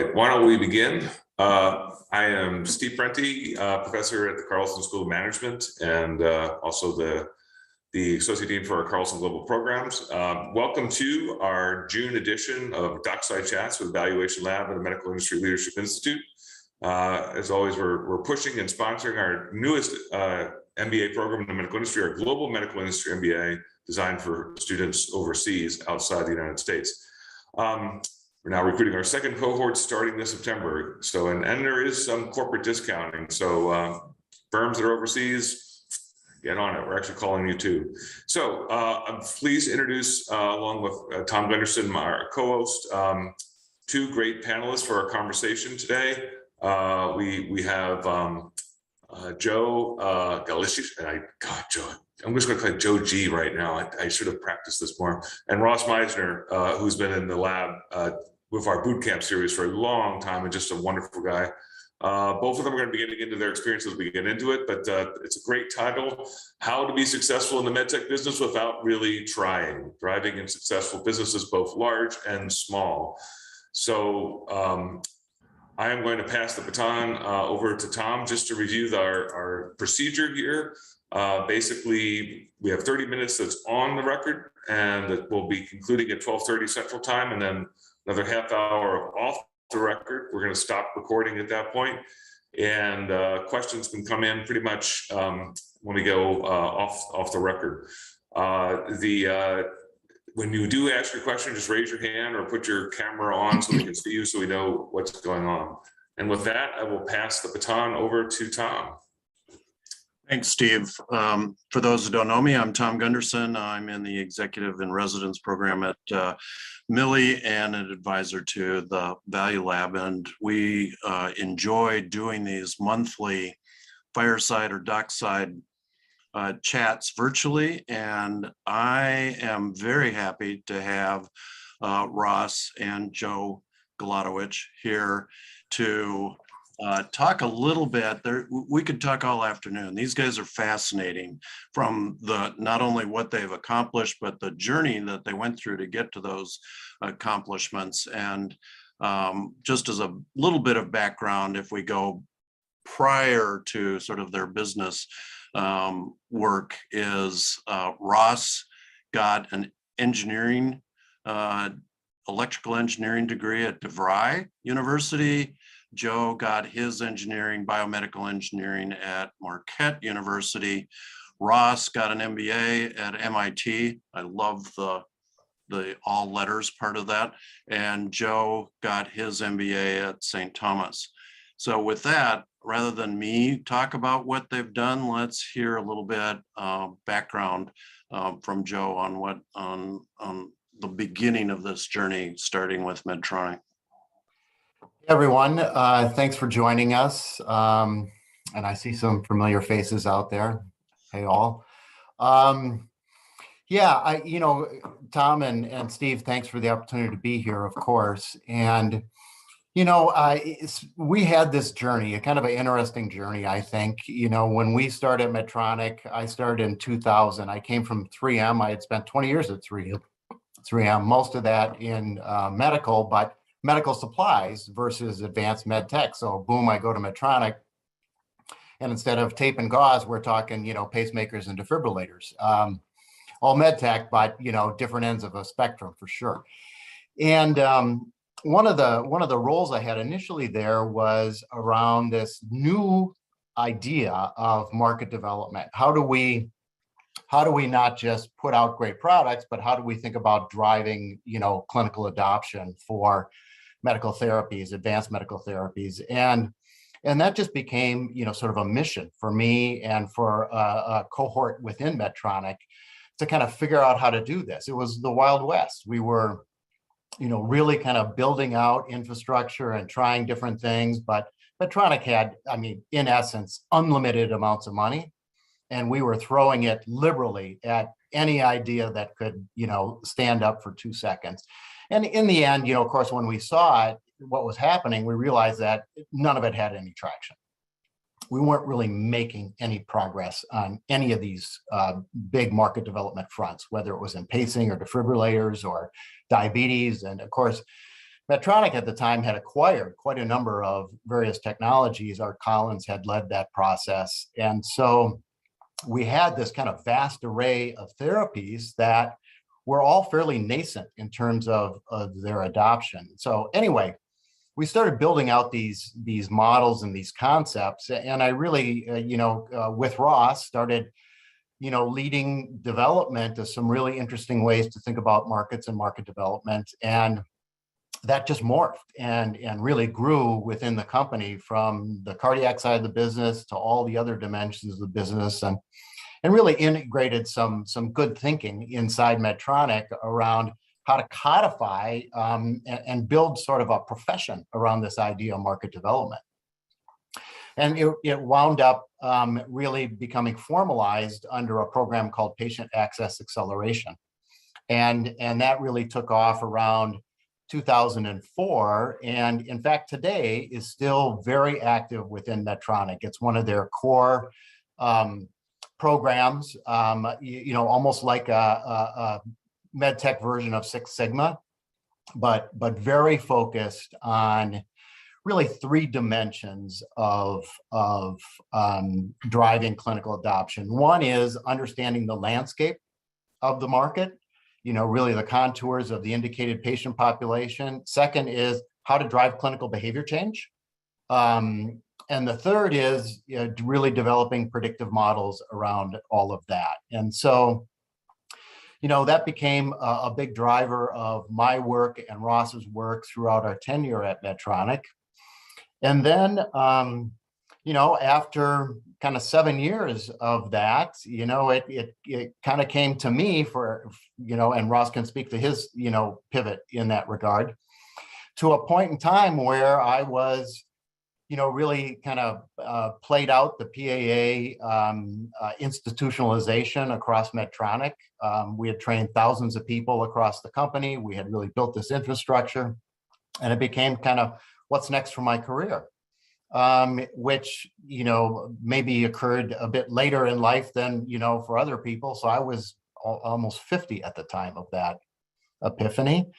right, why don't we begin? I am Steve Prenti, professor at the Carlson School of Management and also the Associate Dean for our Carlson Global Programs. Welcome to our June edition of Dockside Chats with Evaluation Lab and the Medical Industry Leadership Institute. As always, we're pushing and sponsoring our newest MBA program in the medical industry, our Global Medical Industry MBA, designed for students overseas outside the United States. We're now recruiting our second cohort starting this September. So, and there is some corporate discounting. So firms that are overseas, get on it. We're actually calling you too. So I'm pleased to introduce, along with Tom Gunderson, our co-host, two great panelists for our conversation today. We have Joe Galatowitsch, Joe. I'm just going to call it Joe G right now. I should have practiced this more. And Ross Meisner, who's been in the lab with our boot camp series for a long time and just a wonderful guy. Both of them are going to be getting into their experience as we get into it, but it's a great title, How to Be Successful in the Medtech Business Without Really Trying, Thriving in Successful Businesses, Both Large and Small. So I am going to pass the baton over to Tom just to review our procedure here. Basically, we have 30 minutes that's on the record, and that will be concluding at 12:30 Central Time, and then another half hour of off the record. We're going to stop recording at that point, and questions can come in pretty much when we go off the record. When you do ask your question, just raise your hand or put your camera on so we can see you, so we know what's going on. And with that, I will pass the baton over to Tom. Thanks, Steve. For those who don't know me, I'm Tom Gunderson. I'm in the Executive in Residence program at Millie and an advisor to the Value Lab. And we enjoy doing these monthly fireside or dockside chats virtually. And I am very happy to have Ross and Joe Galatowitsch here to talk a little bit. We could talk all afternoon. These guys are fascinating from not only what they've accomplished, but the journey that they went through to get to those accomplishments. And just as a little bit of background, if we go prior to sort of their business work, is Ross got an engineering, electrical engineering degree at DeVry University. Joe got his engineering, biomedical engineering at Marquette University. Ross got an MBA at MIT. I love the all letters part of that. And Joe got his MBA at St. Thomas. So with that, rather than me talk about what they've done, let's hear a little bit background from Joe on the beginning of this journey, starting with Medtronic. Hey everyone, thanks for joining us. And I see some familiar faces out there. Hey all. Tom and Steve, thanks for the opportunity to be here, of course. And we had this journey, a kind of an interesting journey, I think. When we started Medtronic, I started in 2000. I came from 3M. I had spent 20 years at 3M, most of that in medical supplies versus advanced med tech. So boom, I go to Medtronic, and instead of tape and gauze, we're talking, pacemakers and defibrillators. All med tech, but different ends of a spectrum for sure. And one of the roles I had initially there was around this new idea of market development. How do we not just put out great products, but how do we think about driving, clinical adoption for medical therapies, advanced medical therapies? And that just became, sort of a mission for me and for a cohort within Medtronic to kind of figure out how to do this. It was the Wild West. We were, really kind of building out infrastructure and trying different things, but Medtronic had, in essence, unlimited amounts of money. And we were throwing it liberally at any idea that could, stand up for 2 seconds. And in the end, of course, when we saw it, what was happening, we realized that none of it had any traction. We weren't really making any progress on any of these big market development fronts, whether it was in pacing or defibrillators or diabetes. And of course, Medtronic at the time had acquired quite a number of various technologies. Art Collins had led that process. And so we had this kind of vast array of therapies that were all fairly nascent in terms of their adoption. So anyway, we started building out these models and these concepts. And I really, with Ross, started leading development of some really interesting ways to think about markets and market development. And that just morphed and really grew within the company, from the cardiac side of the business to all the other dimensions of the business, and really integrated some good thinking inside Medtronic around how to codify and build sort of a profession around this idea of market development. And it wound up really becoming formalized under a program called Patient Access Acceleration. And that really took off around 2004. And in fact, today is still very active within Medtronic. It's one of their core programs, almost like a Medtech version of Six Sigma, but very focused on really three dimensions of driving clinical adoption. One is understanding the landscape of the market, really the contours of the indicated patient population. Second is how to drive clinical behavior change. And the third is really developing predictive models around all of that. And so, that became a big driver of my work and Ross's work throughout our tenure at Medtronic. And then, after kind of 7 years of that, it kind of came to me and Ross can speak to his, pivot in that regard, to a point in time where I was, really kind of played out the PAA institutionalization across Medtronic. We had trained thousands of people across the company. We had really built this infrastructure, and it became kind of what's next for my career, which, maybe occurred a bit later in life than, for other people. So I was almost 50 at the time of that epiphany.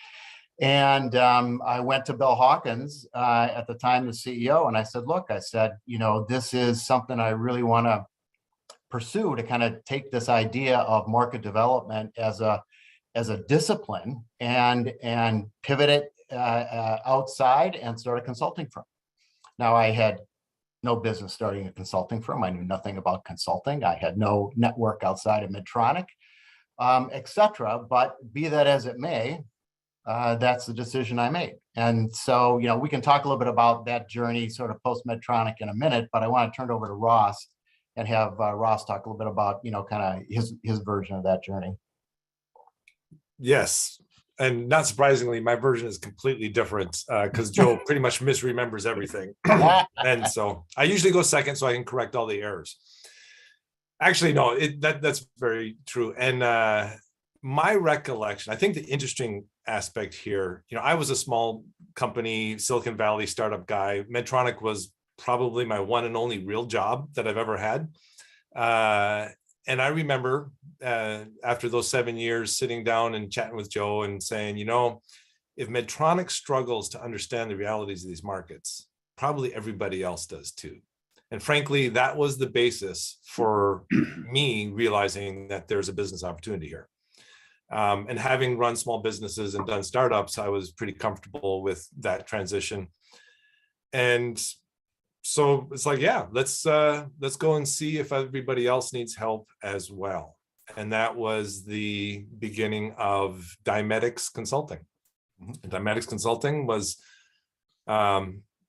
And I went to Bill Hawkins, at the time the CEO, and I said, look, this is something I really want to pursue, to kind of take this idea of market development as a discipline and pivot it outside and start a consulting firm. Now, I had no business starting a consulting firm. I knew nothing about consulting. I had no network outside of Medtronic, et cetera. But be that as it may, that's the decision I made. And so, we can talk a little bit about that journey sort of post Medtronic in a minute, but I want to turn it over to Ross and have Ross talk a little bit about, kind of his version of that journey. Yes. And not surprisingly, my version is completely different because Joe pretty much misremembers everything. And so I usually go second so I can correct all the errors. Actually, no, that's very true. And my recollection, I think the interesting aspect here, I was a small company, Silicon Valley startup guy. Medtronic was probably my one and only real job that I've ever had. And I remember after those 7 years sitting down and chatting with Joe and saying, if Medtronic struggles to understand the realities of these markets, probably everybody else does too. And frankly, that was the basis for me realizing that there's a business opportunity here. And having run small businesses and done startups, I was pretty comfortable with that transition. And so it's like, yeah, let's go and see if everybody else needs help as well. And that was the beginning of Dymetics Consulting. Mm-hmm. Dymetics Consulting was,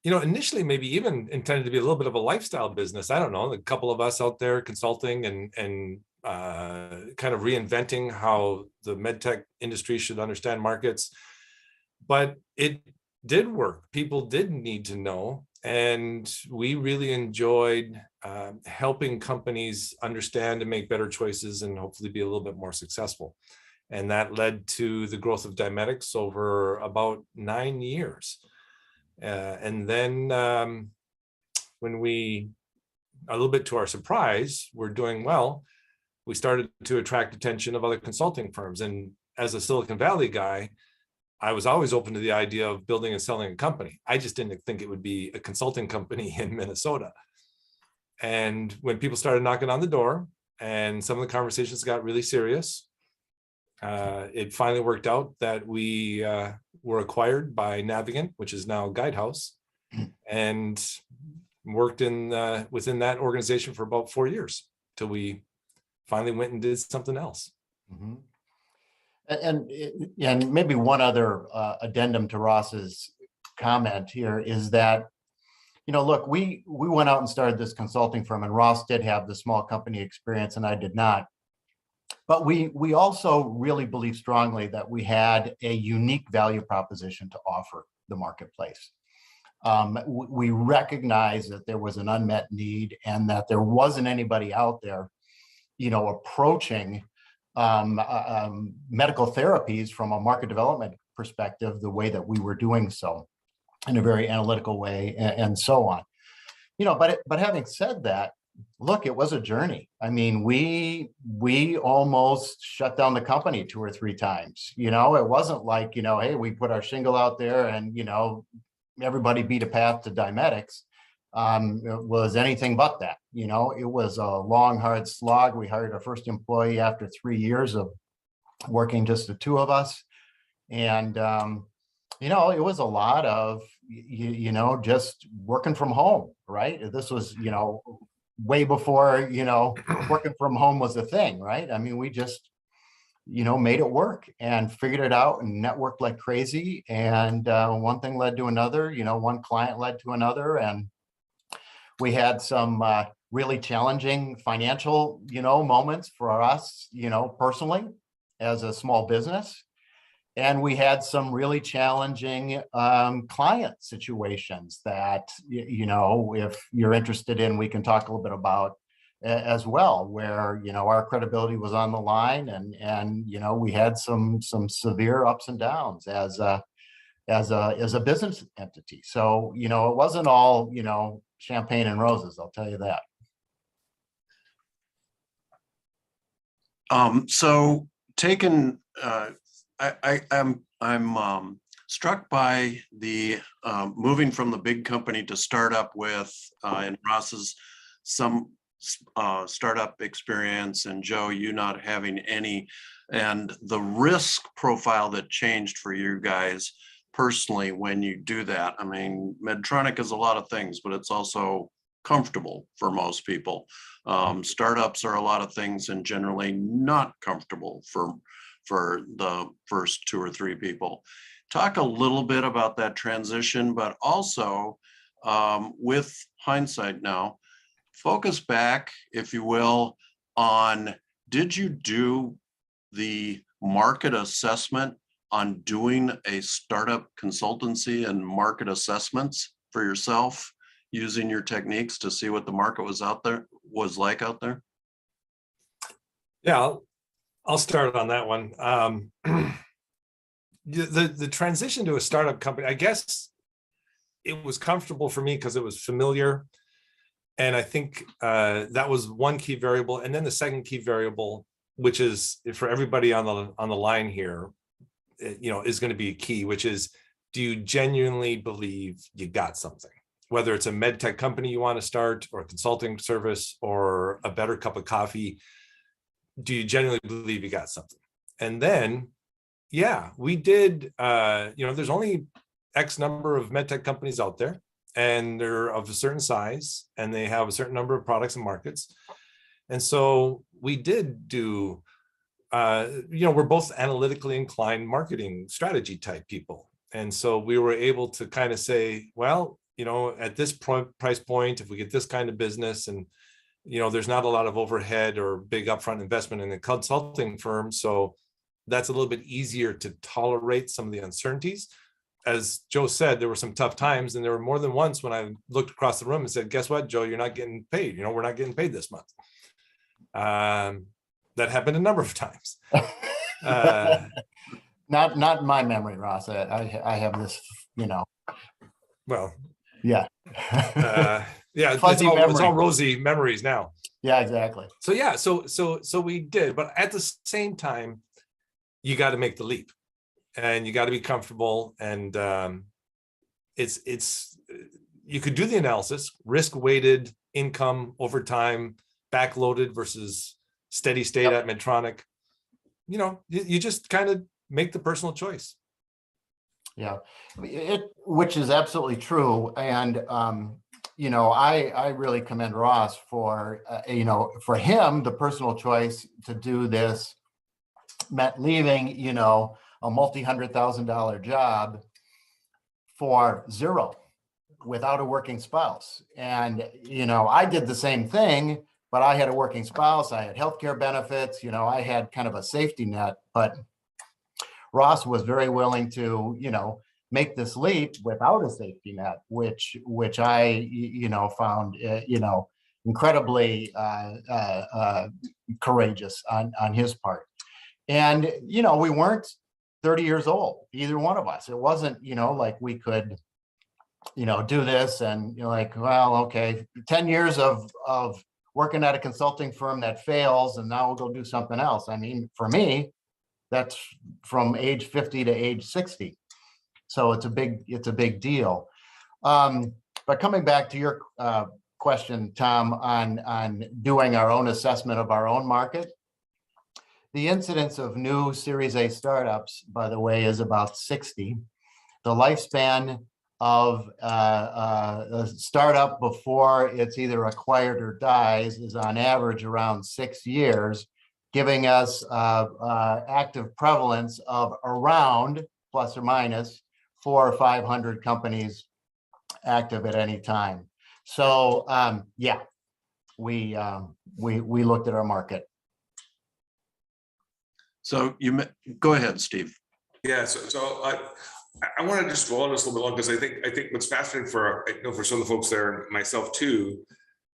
initially maybe even intended to be a little bit of a lifestyle business. I don't know, a couple of us out there consulting and kind of reinventing how the medtech industry should understand markets. But it did work. People did need to know. And we really enjoyed helping companies understand and make better choices and hopefully be a little bit more successful. And that led to the growth of Dymetics over about 9 years. And then when we, a little bit to our surprise, we're doing well, we started to attract attention of other consulting firms. And as a Silicon Valley guy, I was always open to the idea of building and selling a company. I just didn't think it would be a consulting company in Minnesota. And when people started knocking on the door and some of the conversations got really serious, it finally worked out that we were acquired by Navigant, which is now Guidehouse, and worked in within that organization for about 4 years till we finally went and did something else. Mhm. And maybe one other addendum to Ross's comment here is that, look, we went out and started this consulting firm, and Ross did have the small company experience and I did not. But we also really believe strongly that we had a unique value proposition to offer the marketplace. We recognized that there was an unmet need and that there wasn't anybody out there, approaching medical therapies from a market development perspective, the way that we were doing so in a very analytical way and so on. But having said that, look, it was a journey. I mean, we almost shut down the company 2 or 3 times. It wasn't like, hey, we put our shingle out there and, everybody beat a path to Diametics. It was anything but that. It was a long, hard slog. We hired our first employee after 3 years of working just the 2 of us. And, it was a lot of, just working from home, right? This was, way before, working from home was a thing, right? I mean, we just, made it work and figured it out and networked like crazy. And one thing led to another, one client led to another. And we had some really challenging financial, moments for us, personally as a small business. And we had some really challenging client situations that, if you're interested in, we can talk a little bit about as well, where, our credibility was on the line and we had some severe ups and downs as a business entity. So, it wasn't all, champagne and roses, I'll tell you that. So taken, I'm struck by the moving from the big company to startup with in Ross's some startup experience, and Joe, you not having any, and the risk profile that changed for you guys personally when you do that. I mean, Medtronic is a lot of things, but it's also comfortable for most people. Startups are a lot of things and generally not comfortable for the first 2 or 3 people. Talk a little bit about that transition, but also with hindsight now, focus back, if you will, on, did you do the market assessment on doing a startup consultancy and market assessments for yourself, using your techniques to see what the market was like out there? Yeah, I'll start on that one. The transition to a startup company, I guess it was comfortable for me because it was familiar. And I think that was one key variable. And then the second key variable, which is for everybody on the line here, is going to be key, which is, do you genuinely believe you got something? Whether it's a Medtech company you want to start, or a consulting service, or a better cup of coffee, do you genuinely believe you got something? And then, yeah, we did, there's only X number of Medtech companies out there, and they're of a certain size, and they have a certain number of products and markets. And so we did do, we're both analytically inclined marketing strategy type people. And so we were able to kind of say, well, at this price point, if we get this kind of business, and, there's not a lot of overhead or big upfront investment in a consulting firm. So that's a little bit easier to tolerate some of the uncertainties. As Joe said, there were some tough times, and there were more than once when I looked across the room and said, guess what, Joe, you're not getting paid. We're not getting paid this month. That happened a number of times. Not in my memory, Ross. I have this, Well, yeah. Yeah, it's all rosy memories now. Yeah, exactly. So yeah, so we did, but at the same time, you got to make the leap. and you got to be comfortable. And you could do the analysis, risk weighted income over time, backloaded versus steady state at Medtronic. You just kind of make the personal choice. Yeah, which is absolutely true. And, I really commend Ross for, for him, the personal choice to do this meant leaving, a multi-$100,000 job for zero without a working spouse. And, I did the same thing, but I had a working spouse. I had healthcare benefits, I had kind of a safety net, but Ross was very willing to, make this leap without a safety net, which I, found, incredibly courageous on his part. And, we weren't 30 years old, either one of us. It wasn't, like we could, do this and you're like, well, okay, 10 years of working at a consulting firm that fails, and now we'll go do something else. I mean, for me, that's from age 50 to age 60. So it's a big deal. But coming back to your question, Tom, on doing our own assessment of our own market, the incidence of new Series A startups, by the way, is about 60. The lifespan of a startup before it's either acquired or dies is on average around 6 years, giving us active prevalence of around plus or minus 400 or 500 companies active at any time. So we looked at our market. So go ahead, Steve. Yeah, so I want to just dwell on this a little bit longer, because I think what's fascinating for some of the folks there, and myself too,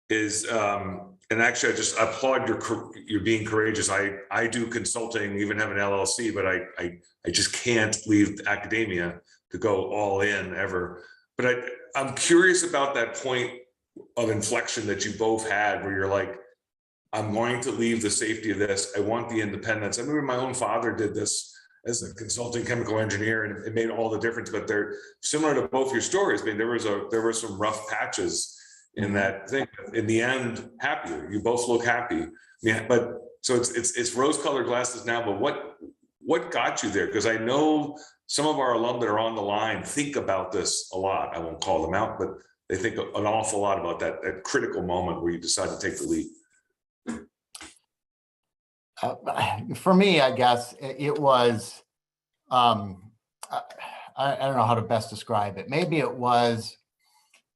is and actually I just applaud your being courageous. I do consulting, even have an LLC, but I just can't leave academia to go all in ever. But I'm curious about that point of inflection that you both had, where you're like, I'm going to leave the safety of this. I want the independence. I remember my own father did this as a consulting chemical engineer, and it made all the difference. But they're similar to both your stories. I mean, there were some rough patches in that thing. In the end, happier. You both look happy. Yeah, but so it's rose-colored glasses now. But what got you there? Because I know some of our alum that are on the line think about this a lot. I won't call them out, but they think an awful lot about that critical moment where you decide to take the leap. For me, I guess it was, I don't know how to best describe it. Maybe it was,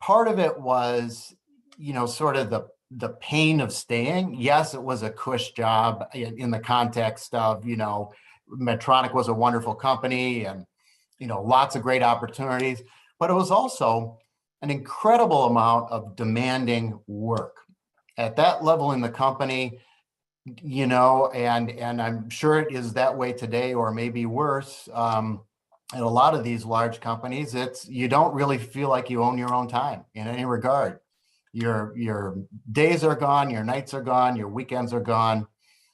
part of it was, sort of the pain of staying. Yes, it was a cush job in the context of, Medtronic was a wonderful company and, lots of great opportunities, but it was also an incredible amount of demanding work at that level in the company. And I'm sure it is that way today, or maybe worse. At a lot of these large companies, you don't really feel like you own your own time in any regard. Your days are gone, your nights are gone, your weekends are gone.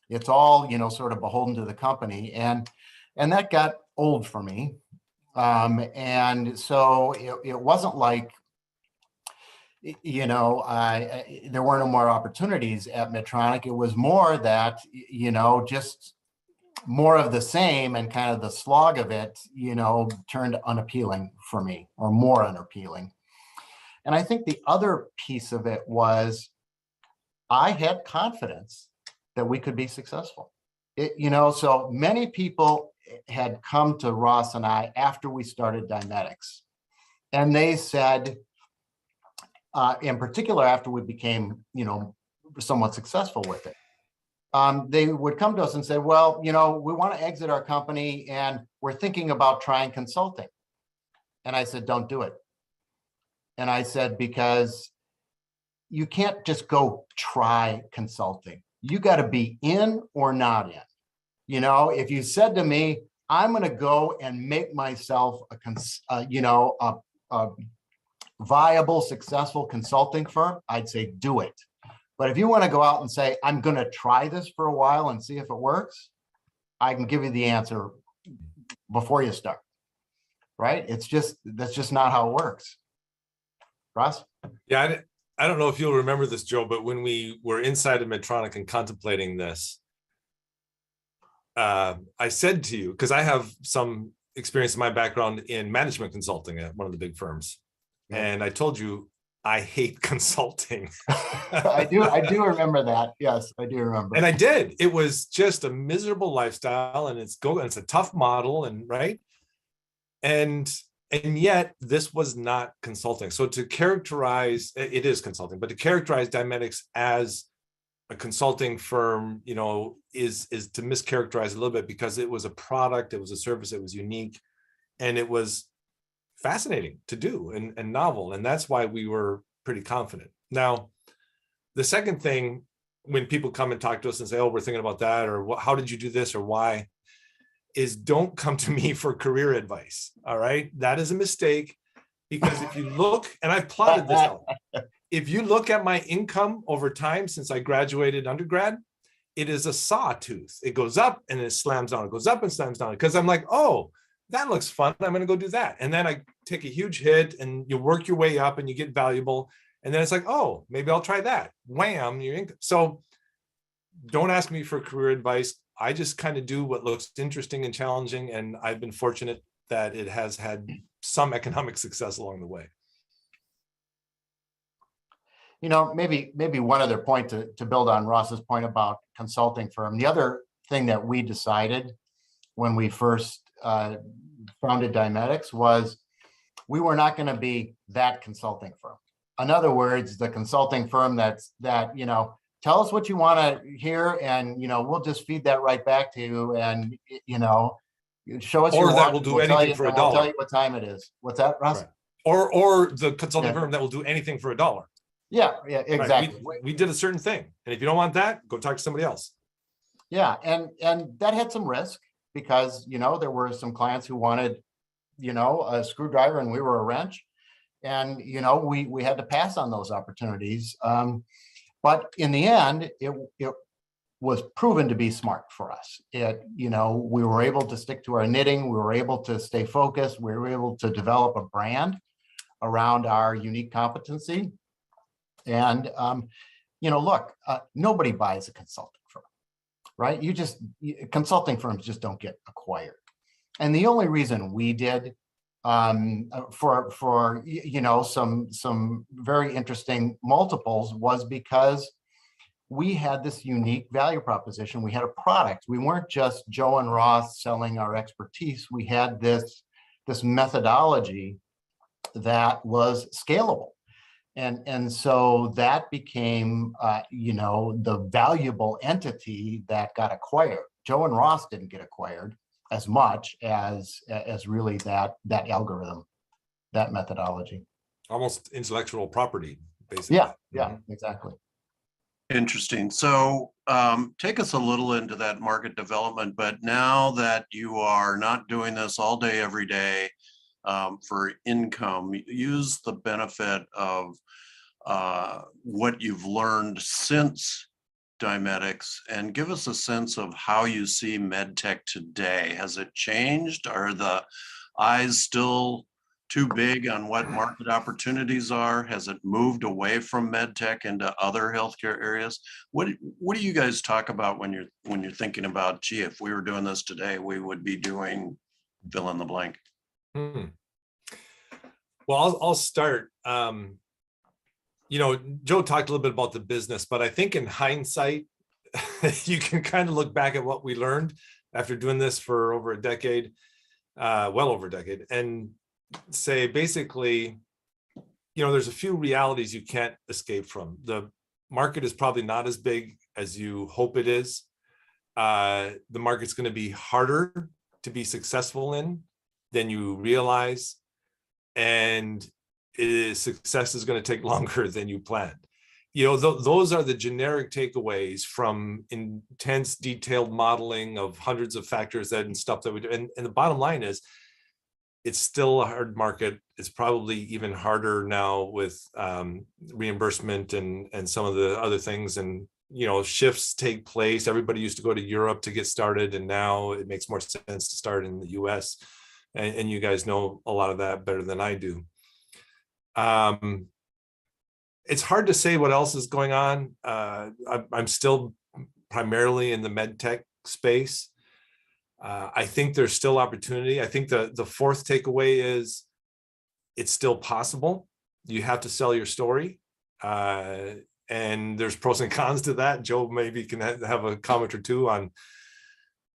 It's all, sort of beholden to the company. And that got old for me. And so it wasn't like, there were no more opportunities at Medtronic. It was more that, just more of the same, and kind of the slog of it, turned unappealing for me, or more unappealing. And I think the other piece of it was I had confidence that we could be successful. So many people had come to Ross and I after we started Dynetics, and they said, in particular, after we became, somewhat successful with it, they would come to us and say, well, we want to exit our company and we're thinking about trying consulting. And I said, don't do it. And I said, because you can't just go try consulting. You got to be in or not in. If you said to me, I'm going to go and make myself a viable, successful consulting firm, I'd say do it. But if you want to go out and say, I'm going to try this for a while and see if it works, I can give you the answer before you start, right? That's just not how it works. Russ? Yeah, I don't know if you'll remember this, Joe, but when we were inside of Medtronic and contemplating this, I said to you, because I have some experience in my background in management consulting at one of the big firms. Yeah. And I told you, I hate consulting. I do remember that. Yes, I do remember. And I did. It was just a miserable lifestyle, and it's a tough model, and right. And yet this was not consulting. So to characterize, it is consulting, but to characterize Dynetics as a consulting firm, is to mischaracterize a little bit, because it was a product, it was a service, it was unique, and it was fascinating to do and novel. And that's why we were pretty confident. Now, the second thing, when people come and talk to us and say, oh, we're thinking about that, or how did you do this, or why, is don't come to me for career advice. All right. That is a mistake, because if you look, and I've plotted this out, if you look at my income over time since I graduated undergrad, it is a sawtooth. It goes up and it slams down. It goes up and slams down, because I'm like, oh, that looks fun. I'm going to go do that. And then I take a huge hit, and you work your way up and you get valuable. And then it's like, oh, maybe I'll try that. Wham, your income. So don't ask me for career advice. I just kind of do what looks interesting and challenging. And I've been fortunate that it has had some economic success along the way. Maybe one other point to build on Ross's point about consulting firm. The other thing that we decided when we first founded Dynetics was we were not going to be that consulting firm. In other words, the consulting firm that tell us what you want to hear, and we'll just feed that right back to you, and show us. Or your that watch, will do we'll anything for a dollar. We'll tell you what time it is. What's that, Russ? Right. Or the consulting firm that will do anything for a dollar. Yeah, exactly. Right. We did a certain thing, and if you don't want that, go talk to somebody else. Yeah, and that had some risk, because there were some clients who wanted a screwdriver and we were a wrench, and we had to pass on those opportunities. But in the end, it was proven to be smart for us. We were able to stick to our knitting. We were able to stay focused. We were able to develop a brand around our unique competency. And, look, nobody buys a consulting firm, right? Consulting firms just don't get acquired. And the only reason we did, for some very interesting multiples, was because we had this unique value proposition. We had a product. We weren't just Joe and Ross selling our expertise. We had this methodology that was scalable. And so that became, the valuable entity that got acquired. Joe and Ross didn't get acquired as much as really that algorithm, that methodology. Almost intellectual property, basically. Yeah, exactly. Interesting. So take us a little into that market development, but now that you are not doing this all day, every day for income, use the benefit of what you've learned since Dynetics and give us a sense of how you see medtech today. Has it changed? Are the eyes still too big on what market opportunities are? Has it moved away from medtech into other healthcare areas? What do you guys talk about when you're thinking about, gee, if we were doing this today, we would be doing fill in the blank? Well, I'll start. Joe talked a little bit about the business, but I think in hindsight, you can kind of look back at what we learned after doing this for over a decade, well over a decade, and say basically, there's a few realities you can't escape from. The market is probably not as big as you hope it is. The market's going to be harder to be successful in than you realize, and success is going to take longer than you planned. Those are the generic takeaways from intense detailed modeling of hundreds of factors and stuff that we do. And the bottom line is, it's still a hard market. It's probably even harder now with reimbursement and some of the other things. And shifts take place. Everybody used to go to Europe to get started, and now it makes more sense to start in the US. And you guys know a lot of that better than I do. It's hard to say what else is going on. I'm still primarily in the Medtech space. I think there's still opportunity. I think the fourth takeaway is it's still possible. You have to sell your story. And there's pros and cons to that. Joe maybe can have a comment or two on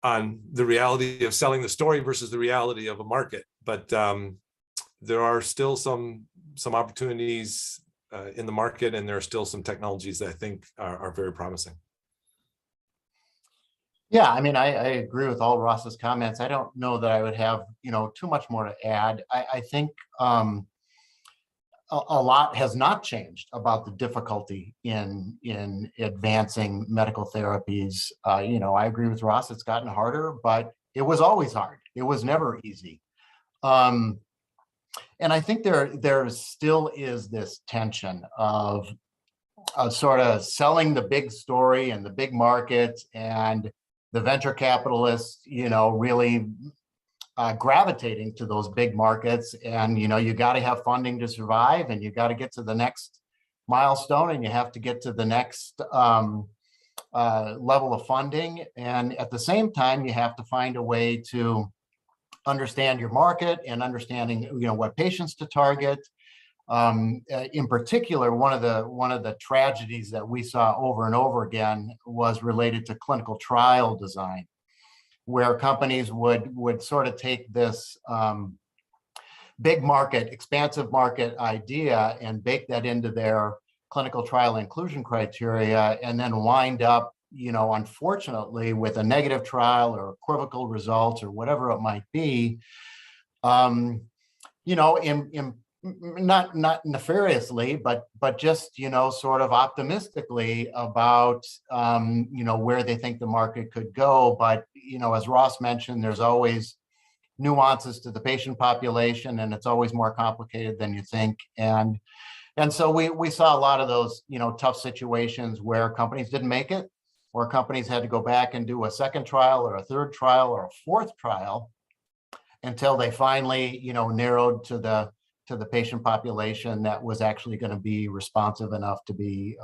the reality of selling the story versus the reality of a market. But there are still some opportunities in the market, and there are still some technologies that I think are very promising. Yeah, I mean, I agree with all Ross's comments. I don't know that I would have, too much more to add. I think a lot has not changed about the difficulty in advancing medical therapies. I agree with Ross, it's gotten harder, but it was always hard. It was never easy. And I think there still is this tension of sort of selling the big story and the big markets, and the venture capitalists, really gravitating to those big markets. And, you got to have funding to survive, and you got to get to the next milestone, and you have to get to the next level of funding. And at the same time, you have to find a way to understand your market and understanding, what patients to target. In particular, one of the tragedies that we saw over and over again was related to clinical trial design, where companies would sort of take this big market, expansive market idea and bake that into their clinical trial inclusion criteria, and then wind up, unfortunately, with a negative trial or equivocal results or whatever it might be, not nefariously, but just, sort of optimistically about, where they think the market could go. But, as Ross mentioned, there's always nuances to the patient population, and it's always more complicated than you think. And so we saw a lot of those, tough situations where companies didn't make it, or companies had to go back and do a second trial or a third trial or a fourth trial until they finally, narrowed to the patient population that was actually going to be responsive enough to be,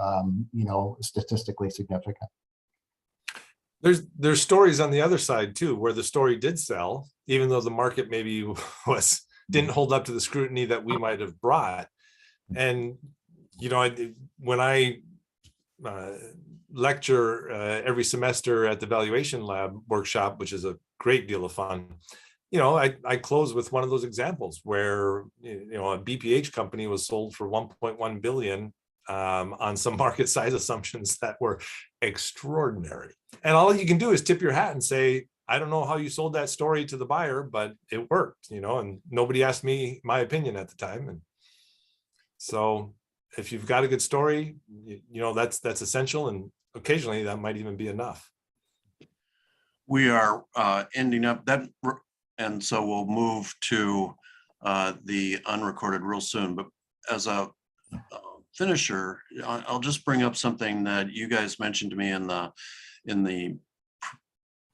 statistically significant. There's stories on the other side too, where the story did sell, even though the market maybe didn't hold up to the scrutiny that we might have brought. And when I lecture every semester at the Valuation Lab workshop, which is a great deal of fun, I close with one of those examples where, a BPH company was sold for 1.1 billion on some market size assumptions that were extraordinary. And all you can do is tip your hat and say, I don't know how you sold that story to the buyer, but it worked, and nobody asked me my opinion at the time. And so if you've got a good story, that's essential. And occasionally that might even be enough. We are ending up that. And so we'll move to the unrecorded real soon. But as a finisher, I'll just bring up something that you guys mentioned to me in the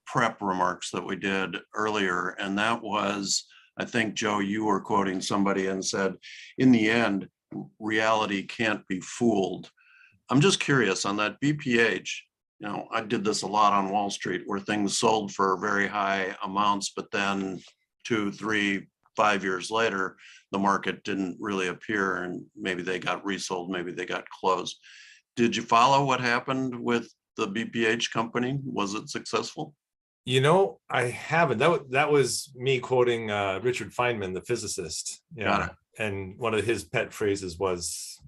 prep remarks that we did earlier. And that was, I think, Joe, you were quoting somebody and said, in the end, reality can't be fooled. I'm just curious on that BPH. I did this a lot on Wall Street, where things sold for very high amounts, but then 2, 3, 5 years later, the market didn't really appear, and maybe they got resold, maybe they got closed. Did you follow what happened with the BPH company? Was it successful? I haven't. That was me quoting Richard Feynman, the physicist. Got it. And one of his pet phrases was,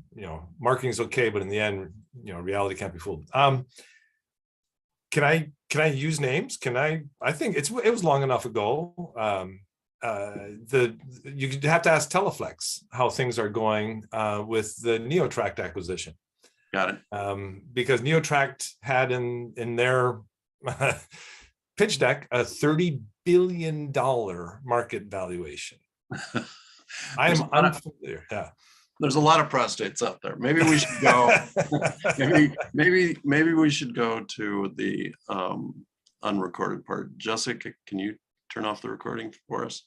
marketing's okay, but in the end, reality can't be fooled. Can I use names? I think it was long enough ago. You have to ask Teleflex how things are going with the NeoTract acquisition. Got it. Because NeoTract had in their pitch deck a $30 billion market valuation. I am unfamiliar. Yeah. There's a lot of prostates out there. Maybe we should go. maybe we should go to the unrecorded part. Jessica, can you turn off the recording for us?